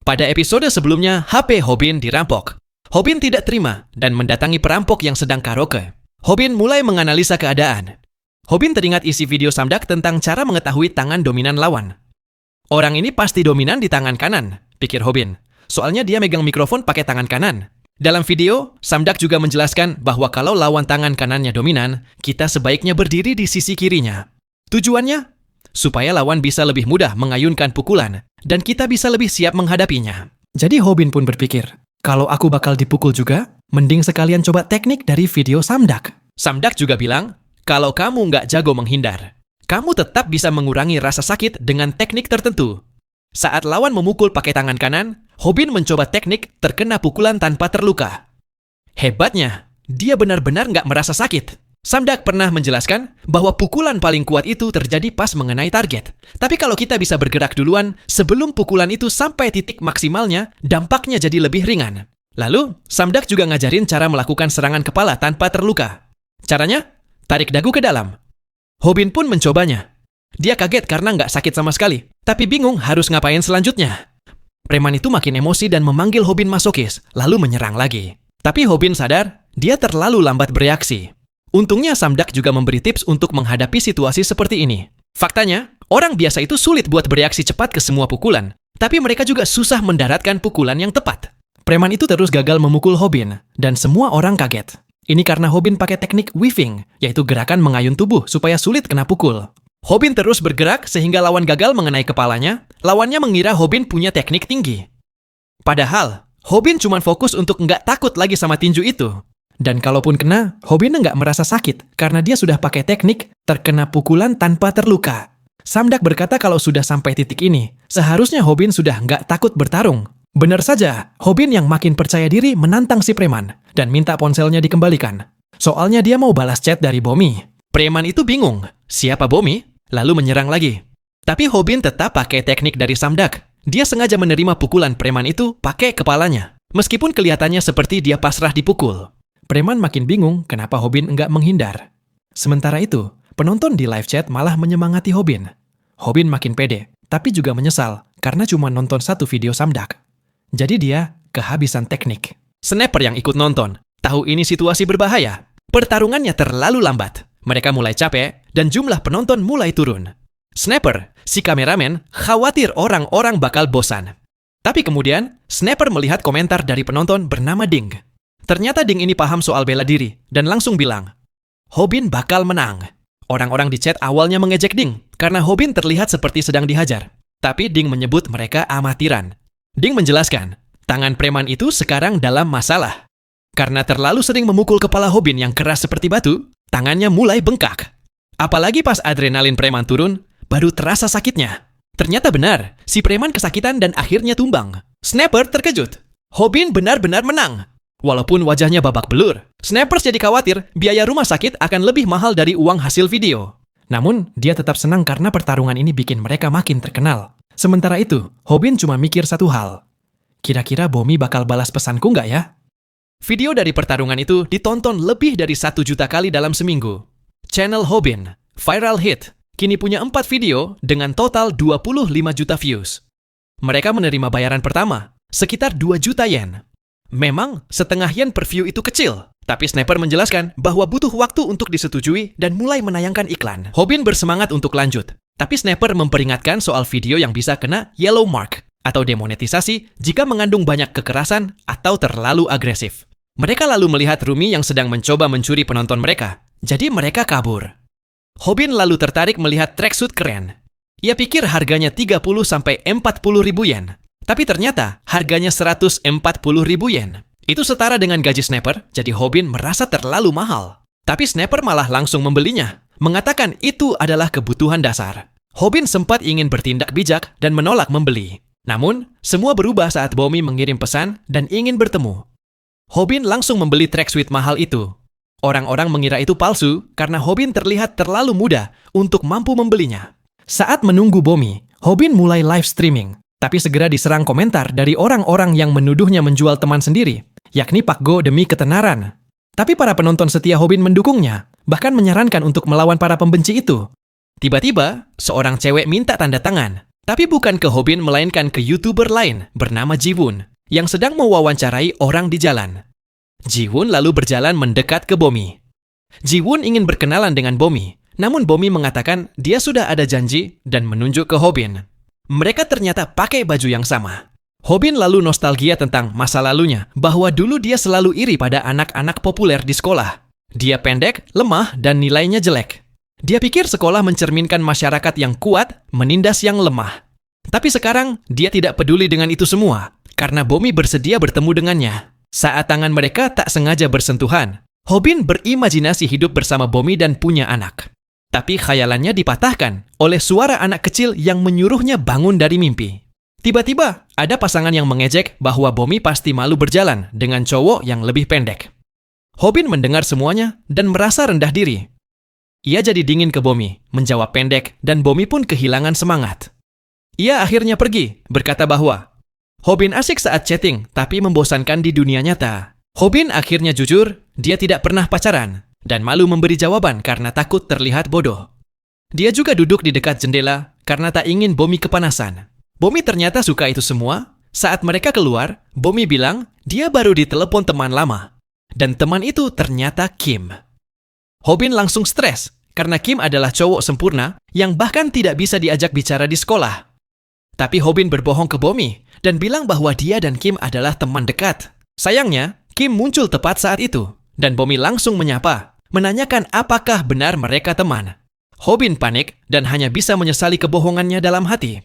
Pada episode sebelumnya, HP Hobin dirampok. Hobin tidak terima dan mendatangi perampok yang sedang karaoke. Hobin mulai menganalisa keadaan. Hobin teringat isi video Samdak tentang cara mengetahui tangan dominan lawan. Orang ini pasti dominan di tangan kanan, pikir Hobin. Soalnya dia megang mikrofon pakai tangan kanan. Dalam video, Samdak juga menjelaskan bahwa kalau lawan tangan kanannya dominan, kita sebaiknya berdiri di sisi kirinya. Tujuannya? Supaya lawan bisa lebih mudah mengayunkan pukulan, dan kita bisa lebih siap menghadapinya. Jadi Hobin pun berpikir, kalau aku bakal dipukul juga, mending sekalian coba teknik dari video Samdak. Samdak juga bilang, kalau kamu nggak jago menghindar, kamu tetap bisa mengurangi rasa sakit dengan teknik tertentu. Saat lawan memukul pakai tangan kanan, Hobin mencoba teknik terkena pukulan tanpa terluka. Hebatnya, dia benar-benar nggak merasa sakit. Samdak pernah menjelaskan bahwa pukulan paling kuat itu terjadi pas mengenai target. Tapi kalau kita bisa bergerak duluan, sebelum pukulan itu sampai titik maksimalnya, dampaknya jadi lebih ringan. Lalu, Samdak juga ngajarin cara melakukan serangan kepala tanpa terluka. Caranya? Tarik dagu ke dalam. Hobin pun mencobanya. Dia kaget karena nggak sakit sama sekali, tapi bingung harus ngapain selanjutnya. Preman itu makin emosi dan memanggil Hobin masokis, lalu menyerang lagi. Tapi Hobin sadar, dia terlalu lambat bereaksi. Untungnya Samdak juga memberi tips untuk menghadapi situasi seperti ini. Faktanya, orang biasa itu sulit buat bereaksi cepat ke semua pukulan, tapi mereka juga susah mendaratkan pukulan yang tepat. Preman itu terus gagal memukul Hobin, dan semua orang kaget. Ini karena Hobin pakai teknik weaving, yaitu gerakan mengayun tubuh supaya sulit kena pukul. Hobin terus bergerak sehingga lawan gagal mengenai kepalanya, lawannya mengira Hobin punya teknik tinggi. Padahal, Hobin cuma fokus untuk nggak takut lagi sama tinju itu. Dan kalaupun kena, Hobin nggak merasa sakit karena dia sudah pakai teknik terkena pukulan tanpa terluka. Samdak berkata kalau sudah sampai titik ini, seharusnya Hobin sudah nggak takut bertarung. Benar saja, Hobin yang makin percaya diri menantang si preman dan minta ponselnya dikembalikan. Soalnya dia mau balas chat dari Bomi. Preman itu bingung, siapa Bomi? Lalu menyerang lagi. Tapi Hobin tetap pakai teknik dari Samdak. Dia sengaja menerima pukulan preman itu pakai kepalanya, meskipun kelihatannya seperti dia pasrah dipukul. Preman makin bingung kenapa Hobin enggak menghindar. Sementara itu, penonton di live chat malah menyemangati Hobin. Hobin makin pede, tapi juga menyesal karena cuma nonton satu video Samdak. Jadi dia kehabisan teknik. Sniper yang ikut nonton, tahu ini situasi berbahaya. Pertarungannya terlalu lambat. Mereka mulai capek dan jumlah penonton mulai turun. Sniper, si kameramen, khawatir orang-orang bakal bosan. Tapi kemudian, Sniper melihat komentar dari penonton bernama Ding. Ternyata Ding ini paham soal bela diri dan langsung bilang, Hobin bakal menang. Orang-orang di chat awalnya mengejek Ding karena Hobin terlihat seperti sedang dihajar. Tapi Ding menyebut mereka amatiran. Ding menjelaskan, tangan preman itu sekarang dalam masalah. Karena terlalu sering memukul kepala Hobin yang keras seperti batu, tangannya mulai bengkak. Apalagi pas adrenalin preman turun, baru terasa sakitnya. Ternyata benar, si preman kesakitan dan akhirnya tumbang. Sniper terkejut. Hobin benar-benar menang. Walaupun wajahnya babak belur, Snipers jadi khawatir biaya rumah sakit akan lebih mahal dari uang hasil video. Namun, dia tetap senang karena pertarungan ini bikin mereka makin terkenal. Sementara itu, Hobin cuma mikir satu hal. Kira-kira Bomi bakal balas pesanku nggak ya? Video dari pertarungan itu ditonton lebih dari 1 juta kali dalam seminggu. Channel Hobin, viral hit, kini punya 4 video dengan total 25 juta views. Mereka menerima bayaran pertama, sekitar 2 juta yen. Memang, setengah yen per view itu kecil, tapi Sniper menjelaskan bahwa butuh waktu untuk disetujui dan mulai menayangkan iklan. Hobin bersemangat untuk lanjut, tapi Sniper memperingatkan soal video yang bisa kena yellow mark atau demonetisasi jika mengandung banyak kekerasan atau terlalu agresif. Mereka lalu melihat Rumi yang sedang mencoba mencuri penonton mereka, jadi mereka kabur. Hobin lalu tertarik melihat tracksuit keren. Ia pikir harganya 30-40 ribu yen. Tapi ternyata harganya 140 ribu yen. Itu setara dengan gaji Sniper, jadi Hobin merasa terlalu mahal. Tapi Sniper malah langsung membelinya, mengatakan itu adalah kebutuhan dasar. Hobin sempat ingin bertindak bijak dan menolak membeli. Namun, semua berubah saat Bomi mengirim pesan dan ingin bertemu. Hobin langsung membeli tracksuit mahal itu. Orang-orang mengira itu palsu karena Hobin terlihat terlalu muda untuk mampu membelinya. Saat menunggu Bomi, Hobin mulai live streaming. Tapi segera diserang komentar dari orang-orang yang menuduhnya menjual teman sendiri, yakni Pak Go demi ketenaran. Tapi para penonton setia Hobin mendukungnya, bahkan menyarankan untuk melawan para pembenci itu. Tiba-tiba, seorang cewek minta tanda tangan, Tapi bukan ke Hobin melainkan ke YouTuber lain bernama Jiwon yang sedang mewawancarai orang di jalan. Jiwon lalu berjalan mendekat ke Bomi. Jiwon ingin berkenalan dengan Bomi, namun Bomi mengatakan dia sudah ada janji dan menunjuk ke Hobin. Mereka ternyata pakai baju yang sama. Hobin lalu nostalgia tentang masa lalunya bahwa dulu dia selalu iri pada anak-anak populer di sekolah. Dia pendek, lemah, dan nilainya jelek. Dia pikir sekolah mencerminkan masyarakat yang kuat menindas yang lemah. Tapi sekarang, dia tidak peduli dengan itu semua, karena Bomi bersedia bertemu dengannya. Saat tangan mereka tak sengaja bersentuhan, Hobin berimajinasi hidup bersama Bomi dan punya anak. Tapi khayalannya dipatahkan oleh suara anak kecil yang menyuruhnya bangun dari mimpi. Tiba-tiba, ada pasangan yang mengejek bahwa Bomi pasti malu berjalan dengan cowok yang lebih pendek. Hobin mendengar semuanya dan merasa rendah diri. Ia jadi dingin ke Bomi, menjawab pendek, dan Bomi pun kehilangan semangat. Ia akhirnya pergi, berkata bahwa Hobin asik saat chatting, tapi membosankan di dunia nyata. Hobin akhirnya jujur, dia tidak pernah pacaran, dan malu memberi jawaban karena takut terlihat bodoh. Dia juga duduk di dekat jendela karena tak ingin Bomi kepanasan. Bomi ternyata suka itu semua. Saat mereka keluar, Bomi bilang dia baru ditelepon teman lama. Dan teman itu ternyata Kim. Hobin langsung stres karena Kim adalah cowok sempurna yang bahkan tidak bisa diajak bicara di sekolah. Tapi Hobin berbohong ke Bomi dan bilang bahwa dia dan Kim adalah teman dekat. Sayangnya, Kim muncul tepat saat itu dan Bomi langsung menyapa, menanyakan apakah benar mereka teman. Hobin panik dan hanya bisa menyesali kebohongannya dalam hati.